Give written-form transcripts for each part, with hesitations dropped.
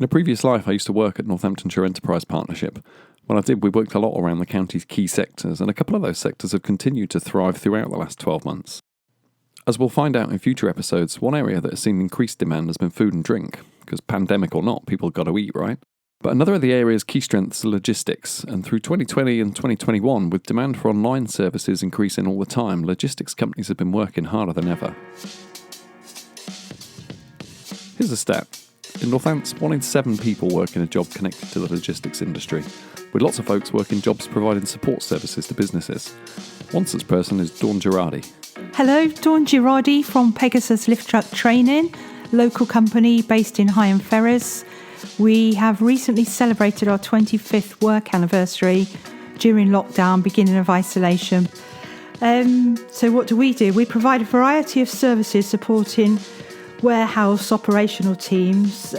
In a previous life, I used to work at Northamptonshire Enterprise Partnership. When I did, we worked a lot around the county's key sectors, and a couple of those sectors have continued to thrive throughout the last 12 months. As we'll find out in future episodes, one area that has seen increased demand has been food and drink, because pandemic or not, people got to eat, right? But another of the area's key strengths is logistics, and through 2020 and 2021, with demand for online services increasing all the time, logistics companies have been working harder than ever. Here's a stat. In Northants, 1 in 7 people work in a job connected to the logistics industry, with lots of folks working jobs providing support services to businesses. One such person is Dawn Girardi. Hello, Dawn Girardi from Pegasus Lift Truck Training, local company based in Higham Ferrers. We have recently celebrated our 25th work anniversary during lockdown, beginning of isolation. So what do? We provide a variety of services supporting warehouse operational teams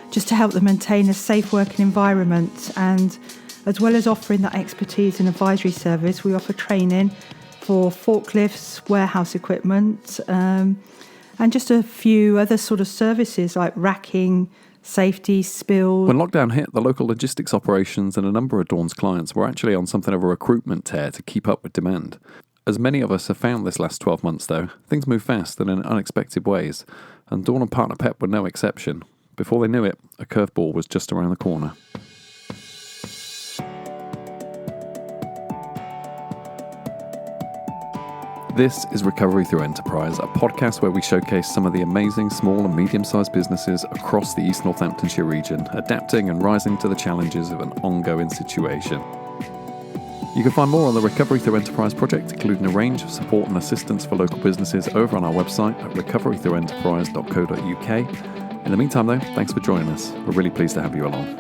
just to help them maintain a safe working environment, and as well as offering that expertise and advisory service, we offer training for forklifts, warehouse equipment, and just a few other sort of services like racking, safety, spills. When lockdown hit, the local logistics operations and a number of Dawn's clients were actually on something of a recruitment tear to keep up with demand. As many of us have found this last 12 months, though, things move fast and in unexpected ways, and Dawn and partner Pep were no exception. Before they knew it, a curveball was just around the corner. This is Recovery Through Enterprise, a podcast where we showcase some of the amazing small and medium-sized businesses across the East Northamptonshire region, adapting and rising to the challenges of an ongoing situation. You can find more on the Recovery Through Enterprise project, including a range of support and assistance for local businesses over on our website at recoverythroughenterprise.co.uk. In the meantime, though, thanks for joining us. We're really pleased to have you along.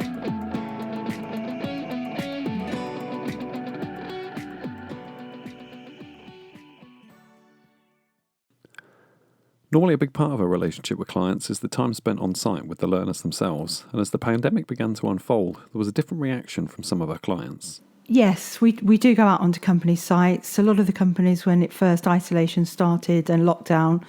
Normally a big part of a relationship with clients is the time spent on site with the learners themselves, and as the pandemic began to unfold, there was a different reaction from some of our clients. Yes, we do go out onto company sites. A lot of the companies, when first isolation started and lockdown,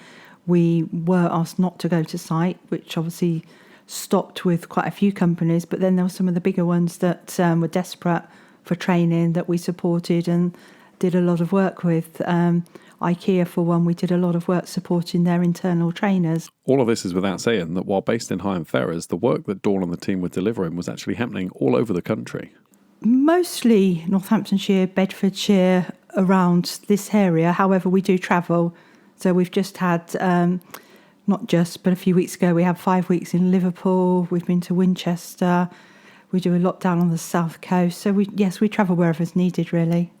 we were asked not to go to site, which obviously stopped with quite a few companies. But then there were some of the bigger ones that were desperate for training that we supported and did a lot of work with. IKEA, for one, we did a lot of work supporting their internal trainers. All of this is without saying that while based in Higham Ferrers, the work that Dawn and the team were delivering was actually happening all over the country. Mostly Northamptonshire, Bedfordshire, around this area. However, we do travel. So we've just had, not just, but a few weeks ago, we had 5 weeks in Liverpool. We've been to Winchester. We do a lot down on the south coast. So we travel wherever's needed, really.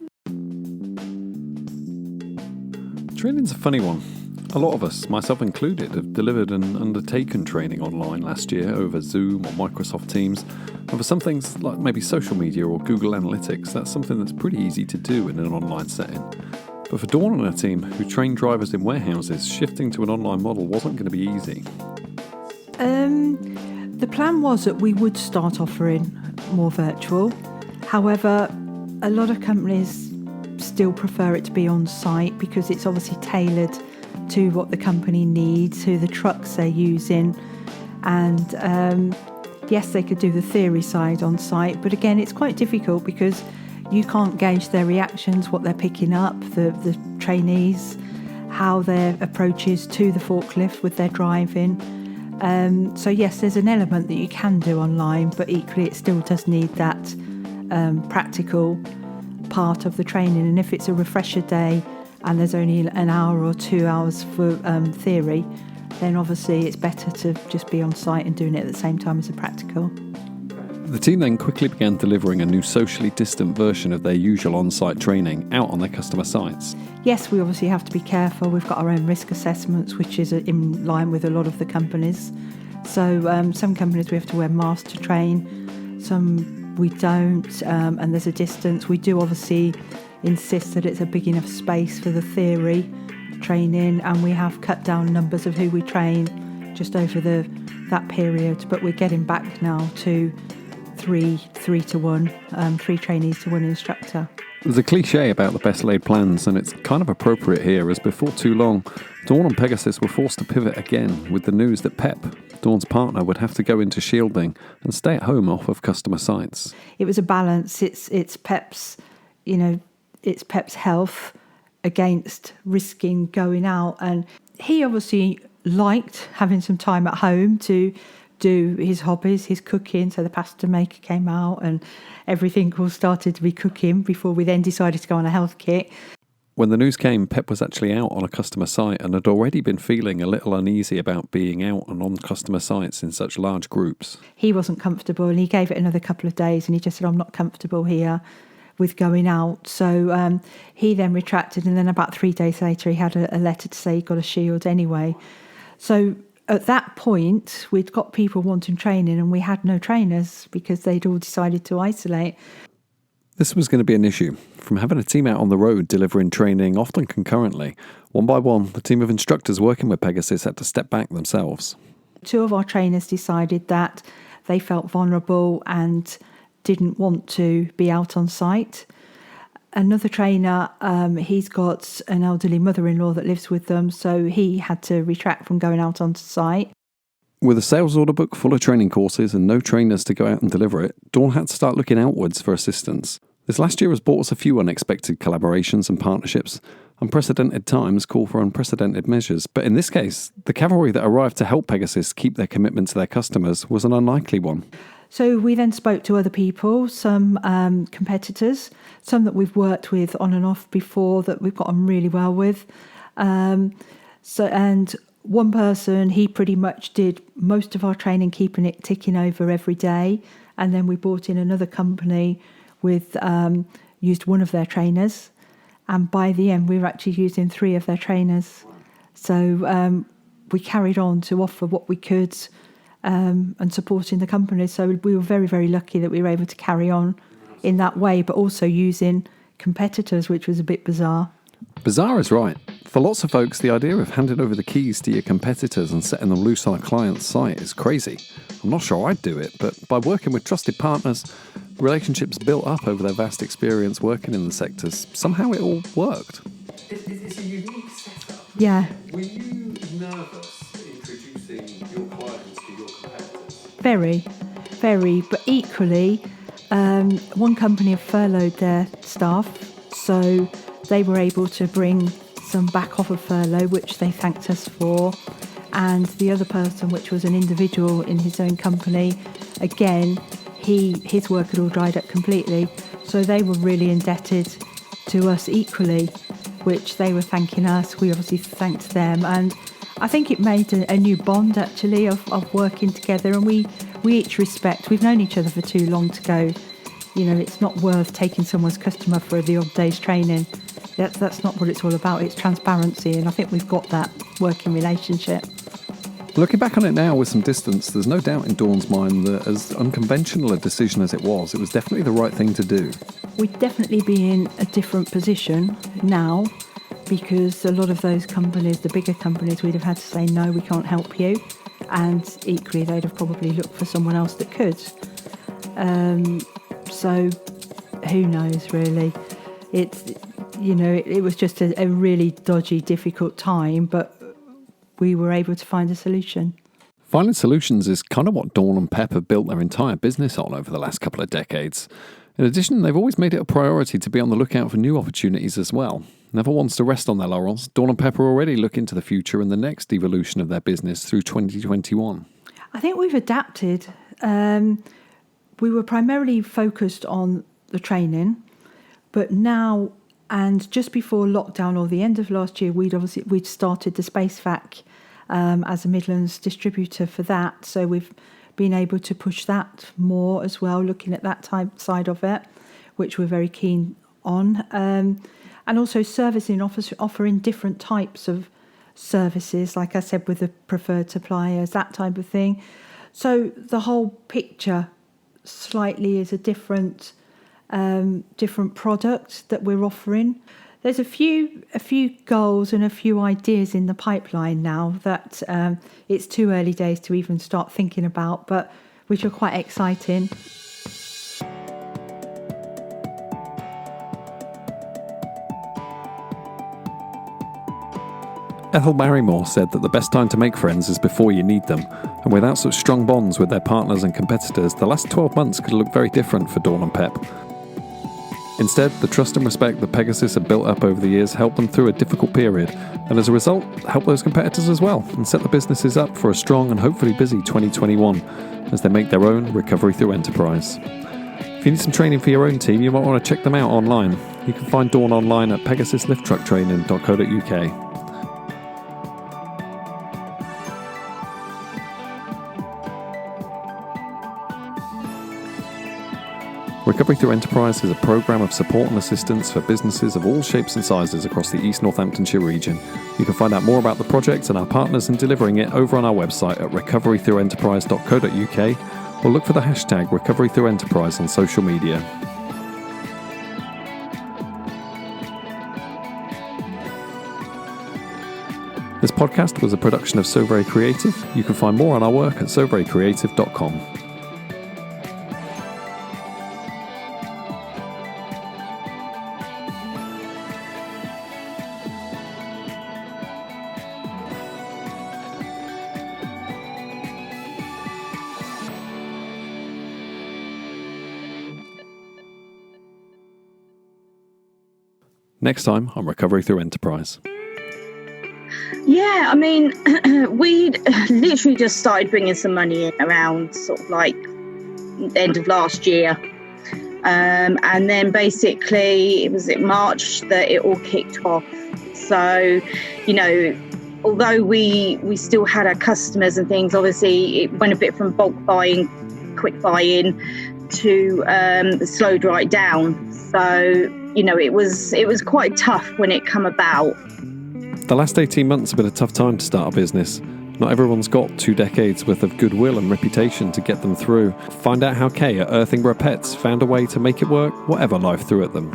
Training's a funny one. A lot of us, myself included, have delivered and undertaken training online last year over Zoom or Microsoft Teams. And for some things like maybe social media or Google Analytics, that's something that's pretty easy to do in an online setting. But for Dawn and her team, who train drivers in warehouses, shifting to an online model wasn't going to be easy. The plan was that we would start offering more virtual. However, a lot of companies still prefer it to be on site because it's obviously tailored to what the company needs, who the trucks they're using. And yes, they could do the theory side on site, but again, it's quite difficult because you can't gauge their reactions, what they're picking up, the trainees, how their approach is to the forklift with their driving. So yes, there's an element that you can do online, but equally it still does need that practical part of the training. And if it's a refresher day and there's only an hour or 2 hours for theory, then obviously it's better to just be on site and doing it at the same time as the practical. The team then quickly began delivering a new socially distant version of their usual on-site training out on their customer sites. Yes, we obviously have to be careful. We've got our own risk assessments, which is in line with a lot of the companies. So some companies we have to wear masks to train, some we don't, and there's a distance. We do obviously insist that it's a big enough space for the theory training, and we have cut down numbers of who we train just over that period, but we're getting back now to three to one, 3 trainees to 1 instructor. There's a cliche about the best laid plans, and it's kind of appropriate here, as before too long, Dawn and Pegasus were forced to pivot again with the news that Pep, Dawn's partner would have to go into shielding and stay at home off of customer sites. It was a balance. It's Pep's, it's Pep's health against risking going out. And he obviously liked having some time at home to do his hobbies, his cooking. So the pasta maker came out and everything all started to be cooking before we then decided to go on a health kit. When the news came, Pep was actually out on a customer site and had already been feeling a little uneasy about being out and on customer sites in such large groups. He wasn't comfortable and he gave it another couple of days and he just said, I'm not comfortable here with going out. So he then retracted, and then about 3 days later he had a letter to say he got a shield anyway. So at that point, we'd got people wanting training and we had no trainers because they'd all decided to isolate. This was going to be an issue. From having a team out on the road delivering training, often concurrently, one by one, the team of instructors working with Pegasus had to step back themselves. 2 of our trainers decided that they felt vulnerable and didn't want to be out on site. Another trainer, he's got an elderly mother-in-law that lives with them, so he had to retract from going out on site. With a sales order book full of training courses and no trainers to go out and deliver it, Dawn had to start looking outwards for assistance. This last year has brought us a few unexpected collaborations and partnerships. Unprecedented times call for unprecedented measures, but in this case, the cavalry that arrived to help Pegasus keep their commitment to their customers was an unlikely one. So we then spoke to other people, some competitors, some that we've worked with on and off before that we've got on really well with. And one person, he pretty much did most of our training, keeping it ticking over every day. And then we brought in another company with used one of their trainers. And by the end, we were actually using 3 of their trainers. So we carried on to offer what we could and supporting the company. So we were very, very lucky that we were able to carry on in that way, but also using competitors, which was a bit bizarre. Bizarre is right. For lots of folks, the idea of handing over the keys to your competitors and setting them loose on a client's site is crazy. I'm not sure I'd do it, but by working with trusted partners, relationships built up over their vast experience working in the sectors, somehow it all worked. It's a unique setup. Yeah. Were you nervous introducing your clients to your competitors? Very, very. But equally, one company have furloughed their staff, so they were able to bring some back off of furlough, which they thanked us for. And the other person, which was an individual in his own company, again, his work had all dried up completely. So they were really indebted to us equally, which they were thanking us. We obviously thanked them. And I think it made a new bond, actually, of working together. And we each respect. We've known each other for too long to go, it's not worth taking someone's customer for the odd day's training. That's not what it's all about. It's transparency, and I think we've got that working relationship. Looking back on it now with some distance, there's no doubt in Dawn's mind that as unconventional a decision as it was definitely the right thing to do. We'd definitely be in a different position now, because a lot of those companies, the bigger companies, we'd have had to say, no, we can't help you. And equally, they'd have probably looked for someone else that could. So who knows, really? It was just a really dodgy, difficult time, but we were able to find a solution. Finding solutions is kind of what Dawn and Pep have built their entire business on over the last couple of decades. In addition, they've always made it a priority to be on the lookout for new opportunities as well. Never wants to rest on their laurels, Dawn and Pep are already looking to the future and the next evolution of their business through 2021. I think we've adapted. We were primarily focused on the training, but now, and just before lockdown or the end of last year, we'd started the Space Vac as a Midlands distributor for that. So we've been able to push that more as well, looking at that side of it, which we're very keen on. And also servicing, offering different types of services, like I said, with the preferred suppliers, that type of thing. So the whole picture slightly is a different product that we're offering. There's a few goals and a few ideas in the pipeline now that it's too early days to even start thinking about, but which are quite exciting. Ethel Barrymore said that the best time to make friends is before you need them, and without such strong bonds with their partners and competitors, the last 12 months could look very different for Dawn and Pep. Instead, the trust and respect that Pegasus had built up over the years helped them through a difficult period, and as a result, helped those competitors as well, and set the businesses up for a strong and hopefully busy 2021 as they make their own recovery through enterprise. If you need some training for your own team, you might want to check them out online. You can find Dawn online at pegasuslifttrucktraining.co.uk. Recovery Through Enterprise is a programme of support and assistance for businesses of all shapes and sizes across the East Northamptonshire region. You can find out more about the project and our partners in delivering it over on our website at recoverythroughenterprise.co.uk or look for the hashtag Recovery Through Enterprise on social media. This podcast was a production of So Very Creative. You can find more on our work at soverycreative.com. Next time on Recovery Through Enterprise. Yeah, I mean, we'd literally just started bringing some money in around sort of like end of last year. And then basically it was in March that it all kicked off. So, you know, although we still had our customers and things, obviously it went a bit from bulk buying, quick buying to slowed right down. So, you know, it was quite tough when it come about. The last 18 months have been a tough time to start a business. Not everyone's got 2 decades worth of goodwill and reputation to get them through. Find out how Kay at Earthingborough Pets found a way to make it work, whatever life threw at them.